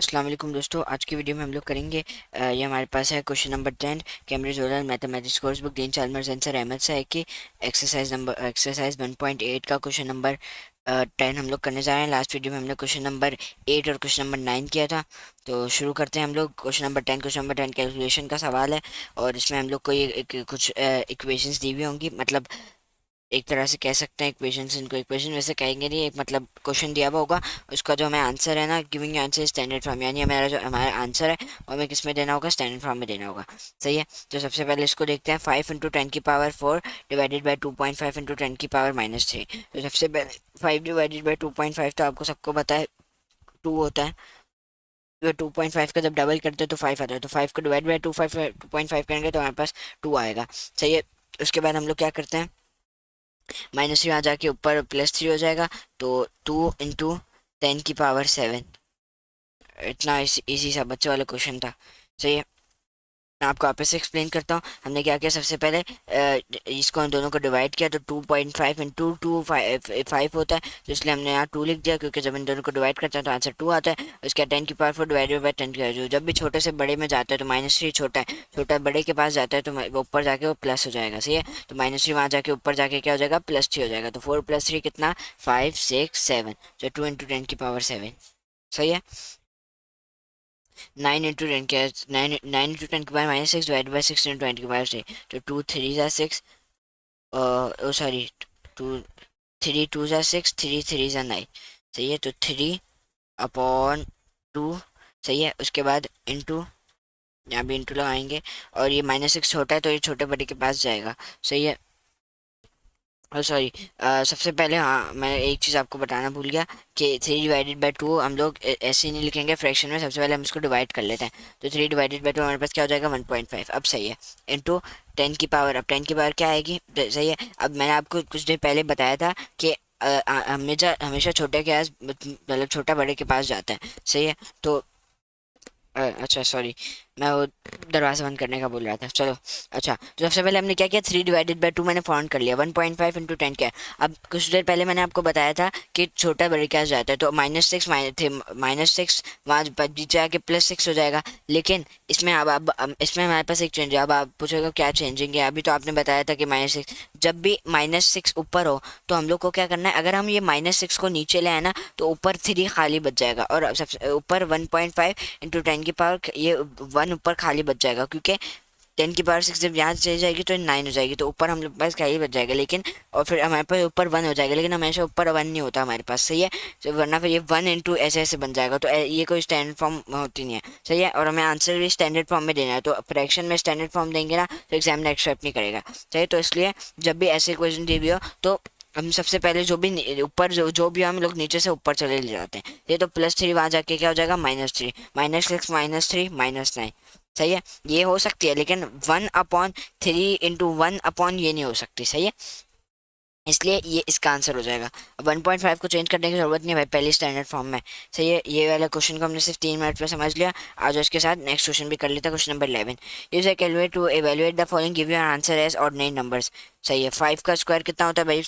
अस्सलाम वालेकुम दोस्तों, आज की वीडियो में हम लोग करेंगे ये हमारे पास है question number 10 Cambridge O Level mathematics course book Dean Charles answer Ahmed से है कि एक्सरसाइज 1.8 का क्वेश्चन नंबर 10 हम लोग करने जा रहे हैं। लास्ट वीडियो में हमने क्वेश्चन नंबर 8 और क्वेश्चन नंबर 9 किया था। तो शुरू करते हैं हम लोग। क्वेश्चन नंबर 10 कैलकुलेशन का सवाल है और इसमें हम लोग को कुछ इक्वेशंस दी हुई होंगी। मतलब एक तरह से कह सकते हैं इक्वेशन, इनको इक्वेशन वैसे कहेंगे नहीं, एक मतलब क्वेश्चन दिया हुआ होगा, उसका जो हमें आंसर है ना, गिविंग आंसर स्टैंडर्ड फॉर्म, यानी हमारा आंसर है और हमें किस में देना होगा, स्टैंडर्ड फॉर्म में देना होगा। सही है। तो सबसे पहले इसको देखते हैं। 5 × 10⁴ डिवाइडेड बाई 2.5 × 10⁻³ तो सबसे पहले 5 डिवाइडेड बाई 2.5 तो आपको सबको पता है 2 होता है। तो 2.5 का जब डबल करते हैं तो 5 आता है, तो 5 को डिवाइड बाई 2.5 करेंगे तो हमारे पास 2 आएगा। सही है। उसके बाद हम लोग क्या करते हैं, -3 आ जाके ऊपर +3 हो जाएगा। तो 2 × 10⁻⁷। इतना इजी सा बच्चे वाला क्वेश्चन था। सही है। मैं आपको वापस से एक्सप्लेन करता हूँ। हमने क्या किया, सबसे पहले इसको हम दोनों को डिवाइड किया तो 2.5 × 2 होता है, तो इसलिए हमने यहाँ 2 लिख दिया, क्योंकि जब इन दोनों को डिवाइड करते हैं तो आंसर 2 आता है। उसके 10⁻⁴ डिवाइडेड बाई 10 जब भी छोटे से बड़े में जाता है तो -3 छोटा है, छोटा बड़े के पास जाता है तो वो ऊपर जाके वो प्लस हो जाएगा। सही है। तो -3 वहाँ जाके ऊपर जाके क्या हो जाएगा, +3 हो जाएगा। तो 4 + 3 कितना, 5 6 7, तो 2 × 10⁻⁷। सही है। 9 × 10 क्या है, 9 × 10⁻⁻6 डिवाइड बाई 6 × 10⁻3, तो 2 3 × 6, ओ सॉरी, 2 3 2 6, 3 3 9। सही है। तो 3/2। सही है। उसके बाद इंटू, यहाँ भी इंटू लगाएंगे, और ये -6 छोटा है तो ये छोटे बड़े के पास जाएगा। सही है। ओ सॉरी, सबसे पहले हाँ मैं एक चीज़ आपको बताना भूल गया कि 3 डिवाइडेड बाई 2 हम लोग ऐसे ही नहीं लिखेंगे फ्रैक्शन में, सबसे पहले हम इसको डिवाइड कर लेते हैं। तो 3 डिवाइडेड बाई 2 हमारे पास क्या हो जाएगा, 1.5। अब सही है। इंटू 10 की पावर, अब 10 की पावर क्या आएगी, सही है। अब मैंने आपको कुछ देर पहले बताया था कि हमेशा हमेशा छोटे के पास, मतलब छोटा बड़े के पास जाता है। सही है। तो अच्छा सॉरी, मैं वो दरवाज़ा बंद करने का बोल रहा था। चलो अच्छा, तो सबसे पहले हमने क्या किया, 3 डिवाइडेड बाई 2 मैंने फाउंड कर लिया। 1.5 × 10 क्या है। अब कुछ देर पहले मैंने आपको बताया था कि छोटा बड़े के पास जाता है, तो -6 -6 वहाँ बीच आके +6 हो जाएगा। लेकिन इसमें अब इसमें हमारे पास एक चेंज है। अब आप पूछोगे क्या चेंजिंग है, अभी तो आपने बताया था कि -6, जब भी -6 ऊपर हो तो हम लोग को क्या करना है, अगर हम ये -6 को नीचे ले आए ना तो ऊपर 3 खाली बच जाएगा, और अब सबसे ऊपर 1.5 × 10 की पावर, ये 1 ऊपर खाली बच जाएगा, क्योंकि 10 की पावर 6 जब यहाँ चली जाएगी तो 9 हो जाएगी, तो ऊपर हम लोग पास खाली बच जाएगा। लेकिन और फिर हमारे पास ऊपर 1 हो जाएगा, लेकिन हमेशा ऊपर 1 नहीं होता हमारे पास। सही है। तो वरना फिर ये 1 इंटू ऐसे ऐसे बन जाएगा, तो ये कोई स्टैंडर्ड फॉर्म होती नहीं है। सही है। और हमें आंसर भी स्टैंडर्ड फॉर्म में देना है, तो फ्रैक्शन में स्टैंडर्ड फॉर्म देंगे ना तो एग्जामिनर एक्सेप्ट नहीं करेगा। सही है। तो इसलिए जब भी ऐसे क्वेश्चन दी हुई हो तो हम सबसे पहले जो भी ऊपर जो भी हम लोग नीचे से ऊपर चले ले जाते हैं। ये तो +3 वहाँ जाके क्या हो जाएगा, -3, -6 -3 -9। सही है। ये हो सकती है, लेकिन 1/3 इंटू 1 ये नहीं हो सकती। सही है। इसलिए ये इसका आंसर हो जाएगा। अब 1.5 को चेंज करने की जरूरत नहीं है भाई, पहले स्टैंडर्ड फॉर्म में। सही है। ये वाला क्वेश्चन को हमने सिर्फ 3 मिनट में समझ लिया। आज इसके साथ नेक्स्ट क्वेश्चन भी कर लेता है, question number 11। Use a calculator to evaluate the following, give your answer as ordinary numbers. सही है। 5 का स्क्वायर कितना होता है भाई,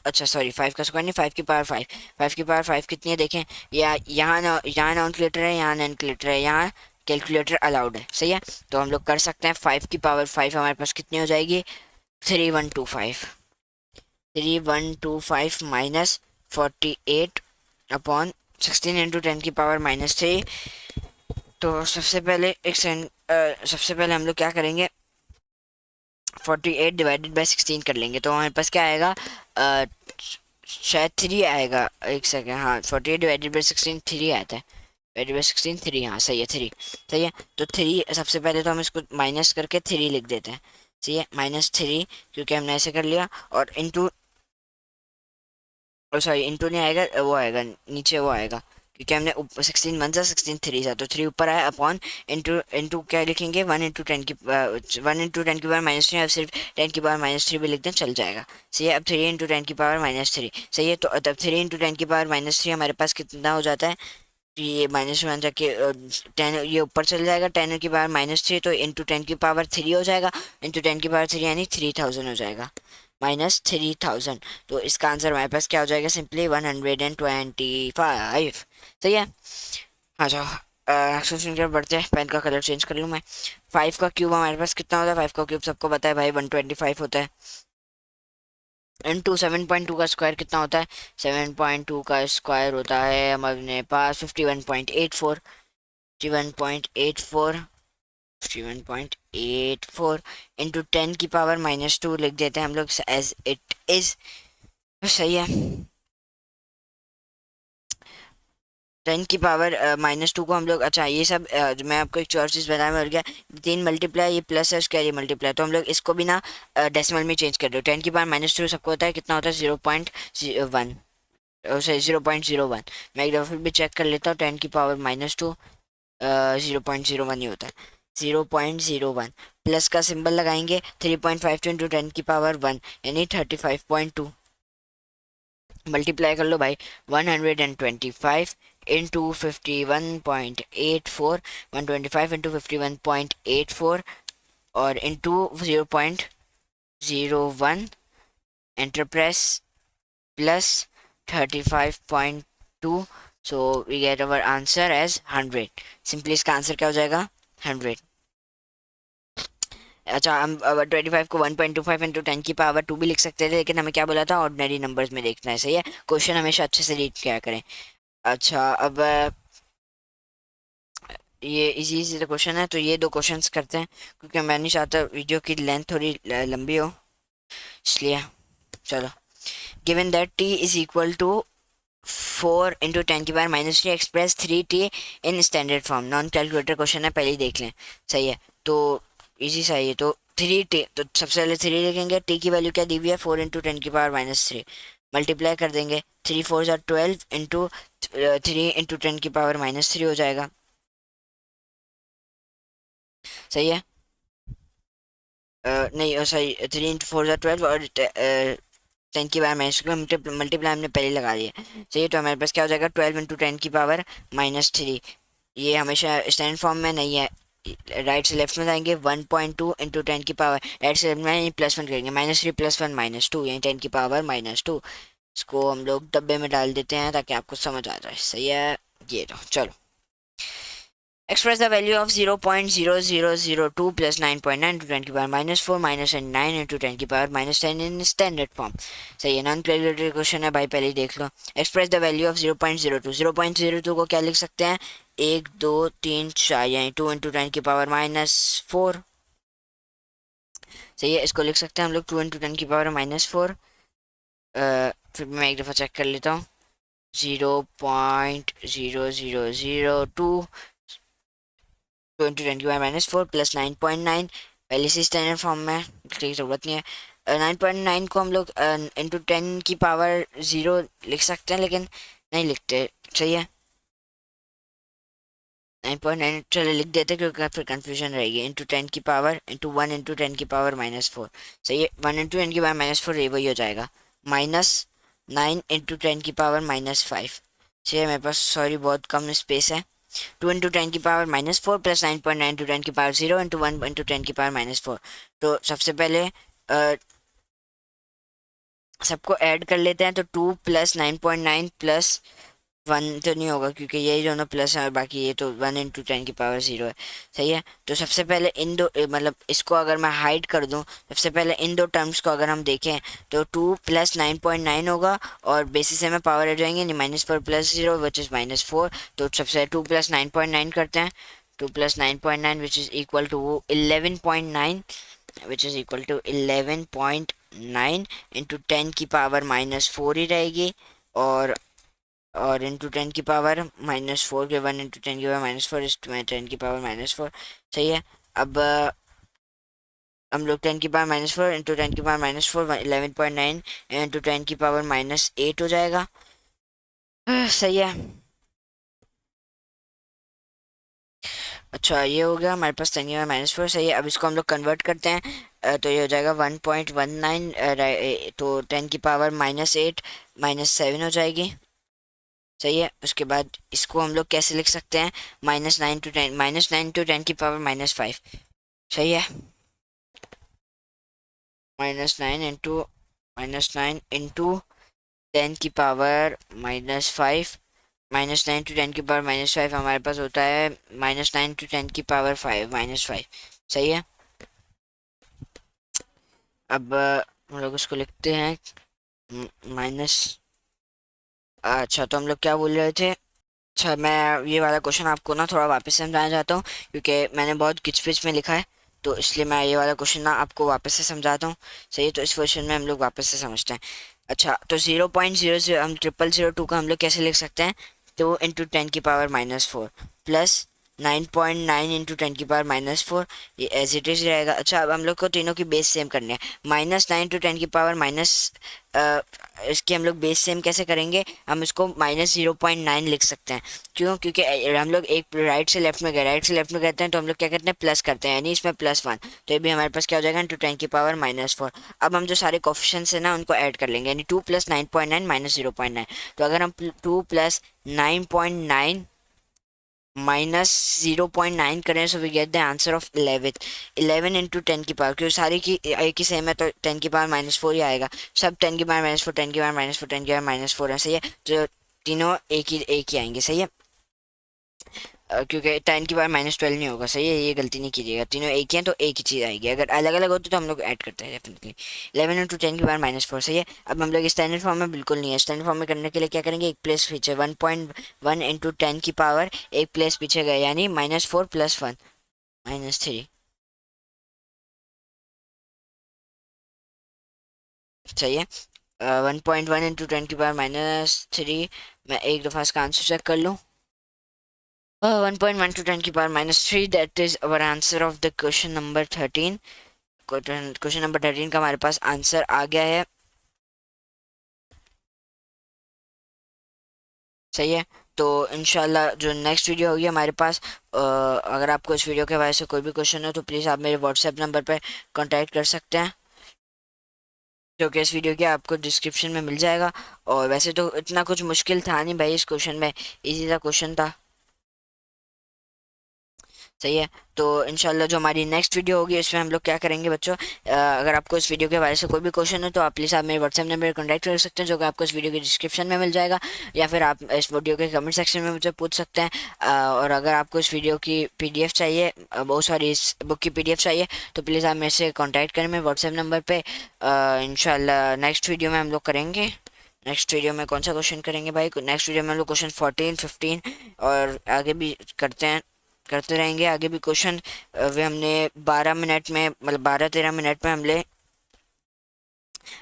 अच्छा सॉरी, 5 का स्क्वायर नहीं, 5 की पावर 5। 5 की पावर 5 कितनी है देखें, यहाँ नॉन कैलकुलेटर है, यहाँ नॉन कैलकुलेटर है, यहाँ कैलकुलेटर अलाउड है। सही है। तो हम लोग कर सकते हैं। 5 की पावर 5 हमारे पास कितनी हो जाएगी, 3125। 3125 -48/16 इंटू 10 की पावर -3। तो सबसे पहले हम लोग क्या करेंगे, 48 डिवाइडेड बाई 16 कर लेंगे, तो हमारे पास क्या आएगा, अ, शायद 3 आएगा। एक सेकेंड, हाँ 48 डिवाइडेड बाई 16 3 आता है। डिवाइडेड बाई 16 3, हाँ सही है 3। सही है। तो 3 सबसे पहले तो हम इसको माइनस करके 3 लिख देते हैं। सही है। -3, क्योंकि हमने ऐसे कर लिया, और इंटू, और सॉरी इंटू नहीं आएगा, वो आएगा नीचे, वो आएगा क्योंकि हमने 16 1 16 3 था, तो 3 ऊपर आया, अपॉन इंटू इंटू क्या लिखेंगे, 1 इंटू 10 की पावर -3, अब सिर्फ 10 की पावर -3 भी लिख दें चल जाएगा। सही है। अब 3 इंटू 10 की पावर -3। सही है। तो तब 3 इंटू 10 की पावर -3 हमारे पास कितना हो जाता है, ये -1 जाके 10 ये ऊपर चल जाएगा, 10 की पावर -3, तो इंटू 10 की पावर 3 हो जाएगा। इंटू 10 की पावर 3 यानी 3000 हो जाएगा, -3000। तो इसका आंसर हमारे पास क्या हो जाएगा, सिंपली 125। सही है। हाँ जाओ, नेक्स्ट क्वेश्चन की तरफ बढ़ते हैं। पेन का कलर चेंज कर लूँ मैं। 5 का क्यूब हमारे पास कितना होता है? 5 का क्यूब सबको पता है भाई 125 होता है। इनटू 7.2 का स्क्वायर कितना होता है? 7.2 का स्क्वायर होता है हमारे पास 51.84। 51.84 51.84 इंटू 10⁻⁻2 लिख देते हैं हम लोग एज इट इज। सही है। 10⁻⁻2 को हम लोग, अच्छा ये सब जो मैं आपको एक और चीज़ बताया मिल गया। 3 मल्टीप्लाई, ये प्लस है उसका, ये मल्टीप्लाई, तो हम लोग इसको भी ना डेसिमल में चेंज कर दो। 10⁻⁻2 सबको होता है कितना होता है? 0.1, 0.01। मैं एक दफ़ा फिर भी चेक कर लेता हूँ। 10⁻⁻2 0.01 ही होता है। 0.01 प्लस का सिंबल लगाएंगे। 3.52 इंटू 10⁻1 यानी 35.2। मल्टीप्लाई कर लो भाई। 125 इंटू 51.84, 125 इंटू 51.84 और into 0.01 enter press plus 35.2। So we get our answer as 100। Simply इसका आंसर क्या हो जाएगा? 100। अच्छा, हम 25 को 1.25 इंटू 10⁻2 भी लिख सकते थे, लेकिन हमें क्या बोला था? ऑर्डिनरी नंबर्स में देखना है। सही है। क्वेश्चन हमेशा अच्छे से रीड किया करें। अच्छा, अब ये इजी इजी क्वेश्चन है, तो ये दो क्वेश्चंस करते हैं क्योंकि मैं नहीं चाहता वीडियो की लेंथ थोड़ी लंबी हो, इसलिए चलो। Given that t is equal to 4 into 10⁻³ express 3t in standard form. Non calculator question है, पहले ही देख लें। सही है, तो इजी सा है ये। तो 3t, तो सबसे पहले 3 लिखेंगे। t की वैल्यू क्या दी हुई है? 4 इंटू 10⁻³ मल्टीप्लाई कर देंगे। 3 4 ज़ा 12 इंटू 3 इंटू 10⁻³ हो जाएगा। सही है। नहीं सही, 3 इंटू 4 ज़ा 12 और 10⁻³ मल्टीप्लाई हमने पहले लगा दिया। सही, तो हमारे पास क्या हो जाएगा? 12 इंटू 10⁻³ ये हमेशा स्टैंडर्ड फॉर्म में नहीं है। राइट से लेफ्ट में जाएंगे। 1.2 इंटू 10⁻, राइट से लेफ्ट में +1 करेंगे। -3 +1 -2 यानी 10⁻²। इसको हम लोग डब्बे में डाल देते हैं ताकि आपको समझ आ जाए। सही है, ये तो चलो। Express the value of 0.0002 plus 9.9 into 10⁻⁻4 minus 9 into 10⁻⁻10 in standard form. सही है। नॉन कैलकुलेटर क्वेश्चन है भाई, पहले ही देख लो। एक्सप्रेस द वैल्यू ऑफ 0.02, 0.02 को क्या लिख सकते हैं? 1 2 3 4 यानी 2 इंटू 10⁻⁻4। सही है, इसको लिख सकते हैं हम लोग 2 इंटू 10⁻⁻4। फिर मैं एक दफ़ा चेक कर लेता हूँ। 0.0002 2 इंटू 10⁻⁻4 प्लस 9.9 पहले से स्टैंडर्ड फॉर्म में लिखने की ज़रूरत नहीं है। 9.9 को हम लोग इंटू 10⁻0 लिख सकते हैं, लेकिन नहीं लिखते। सही है, 9.9 चलो लिख देते क्योंकि फिर कंफ्यूजन रहेगी। Into 10 into 1 into 10⁻⁻4। सही है, 1 इंटू 10⁻⁻4 ये वही हो जाएगा। -9 इंटू 10⁻⁻5। सही है, मेरे पास सॉरी बहुत कम स्पेस है। 2 into 10⁻⁻4 plus 9.9 into 10⁻0 into 1 into 10⁻⁻4। तो सबसे पहले सबको ऐड कर लेते हैं। तो 2 प्लस 9.9 प्लस 1 तो नहीं होगा क्योंकि यही दोनों प्लस है और बाकी ये तो 1 इंटू 10⁻0 है। सही है, तो सबसे पहले इन दो मतलब इसको अगर मैं हाइड कर दूं, सबसे पहले इन दो टर्म्स को अगर हम देखें तो 2 प्लस 9.9 होगा और बेसिस में पावर आ जाएंगे -4 प्लस 0 विच इज़ -4। तो सबसे 2 प्लस 9.9 करते हैं। 2 plus 9.9 which is equal to 11.9, which is equal to 11.9 into 10⁻⁻4 ही रहेगी। और इंटू 10⁻⁻4 के 1 इंटू 10⁻⁻4 इज 10⁻⁻4। सही है, अब हम लोग 10⁻⁻4 इंटू 10⁻⁻4 11.9 इंटू 10⁻⁻8 हो जाएगा। सही है, अच्छा ये हो गया हमारे पास 10⁻⁻4। सही है, अब इसको हम लोग कन्वर्ट करते हैं। तो ये हो जाएगा 1.19। तो 10⁻⁻8 -7 हो जाएगी। सही है, उसके बाद इसको हम लोग कैसे लिख सकते हैं? -9 टू 10⁻⁻5। सही है, -9 इंटू 10⁻⁻5 -9 × 10⁻⁵ हमारे पास होता है -9 × 10⁻⁵ -5। अब हम लोग उसको लिखते हैं माइनस। अच्छा, तो हम लोग क्या बोल रहे थे? अच्छा, मैं ये वाला क्वेश्चन आपको ना थोड़ा वापस समझाना चाहता हूँ, क्योंकि मैंने बहुत किच पिच में लिखा है, तो इसलिए मैं ये वाला क्वेश्चन ना आपको वापस से समझाता हूँ। सही है, तो इस क्वेश्चन में हम लोग वापस से समझते हैं। अच्छा, तो 0.00 हम 0002 का हम लोग कैसे लिख सकते हैं? तो ×10⁻⁻4 प्लस 9.9 × 10⁻⁻4, ये एज इट इज रहेगा। अच्छा, अब हम लोग को तीनों की बेस सेम करनी है। -9 × 10⁻⁻, इसकी हम लोग बेस सेम कैसे करेंगे? हम इसको -0.9 लिख सकते हैं। क्यों? क्योंकि हम लोग एक राइट से लेफ्ट में गए, राइट से लेफ्ट में करते हैं तो हम लोग क्या करते हैं? प्लस करते हैं, यानी इसमें +1। तो ये भी हमारे पास क्या हो जाएगा? ×10⁻⁻4। अब हम जो सारे कोफिशिएंट्स हैं ना उनको ऐड कर लेंगे, यानी 2 + 9.9 - 0.9। तो अगर हम 2 + 9.9 -0.9 करें, so we get the answer of 11। 11 × 10 क्योंकि सारी की एक ही सेम है, तो 10⁻⁻4 ही आएगा। सब 10⁻⁻4 10⁻⁻4 10⁻⁻4 है। सही है, तो तीनों एक ही आएंगे। सही है, क्योंकि 10⁻12 नहीं होगा। सही है, ये गलती नहीं कीजिएगा, तीनों एक ही हैं तो एक ही चीज़ आएगी। अगर अलग अलग होती तो हम लोग ऐड करते हैं डेफिनेटली। 11 × 10⁻⁻4। सही है, अब हम लोग स्टैंडर्ड फॉर्म में बिल्कुल नहीं है। स्टैंडर्ड फॉर्म में करने के लिए क्या करेंगे? एक प्लेस पीछे 1.1 × 10⁻, एक प्लेस पीछे गए, यानी -4 + 1 -3। सही है, 1.1 × 10⁻⁻3। मैं एक दफ़ा इसका आंसर चेक कर लूँ। 1.1 × 10⁻⁻3, that is our answer of the question number 13। Question number 13 का हमारे पास आंसर आ गया है। सही है, तो इंशाल्लाह जो नेक्स्ट वीडियो होगी हमारे पास, अगर आपको इस वीडियो के बारे से कोई भी क्वेश्चन हो तो प्लीज़ आप मेरे व्हाट्सएप नंबर पर कांटेक्ट कर सकते हैं, जो कि इस वीडियो के आपको डिस्क्रिप्शन में मिल जाएगा। और वैसे तो इतना कुछ मुश्किल था नहीं भाई इस क्वेश्चन में, इजी सा क्वेश्चन था। सही है, तो इंशाल्लाह जो हमारी नेक्स्ट वीडियो होगी उसमें हम लोग क्या करेंगे बच्चों? अगर आपको इस वीडियो के बारे से कोई भी क्वेश्चन हो तो आप प्लीज़ आप मेरे व्हाट्सएप नंबर पर कॉन्टैक्ट कर सकते हैं, जो कि आपको इस वीडियो के डिस्क्रिप्शन में मिल जाएगा, या फिर आप इस वीडियो के कमेंट सेक्शन में मुझे पूछ सकते हैं। और अगर आपको इस वीडियो की पीडीएफ चाहिए, बहुत सारी इस बुक की पीडीएफ चाहिए, तो प्लीज़ आप मेरे से कॉन्टैक्ट करें मेरे व्हाट्सएप नंबर पर। इंशाल्लाह नेक्स्ट वीडियो में हम लोग करेंगे। नेक्स्ट वीडियो में कौन सा क्वेश्चन करेंगे भाई? नेक्स्ट वीडियो में हम लोग क्वेश्चन 14 15 और आगे भी करते रहेंगे आगे भी क्वेश्चन। वे हमने 12 मिनट में, मतलब 12 13 मिनट में हमने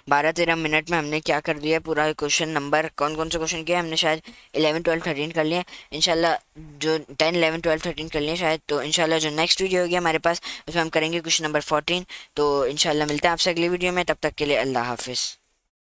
12 13 मिनट में हमने क्या कर दिया? पूरा क्वेश्चन नंबर कौन कौन से क्वेश्चन किए हमने? शायद 11 12 13 कर लिए इंशाल्लाह। जो 10 11 12 13 कर लिए शायद, तो इंशाल्लाह जो नेक्स्ट वीडियो होगी हमारे पास उसमें हम करेंगे क्वेश्चन नंबर 14। तो इंशाल्लाह मिलते हैं आपसे अगली वीडियो में, तब तक के लिए अल्लाह हाफिज़।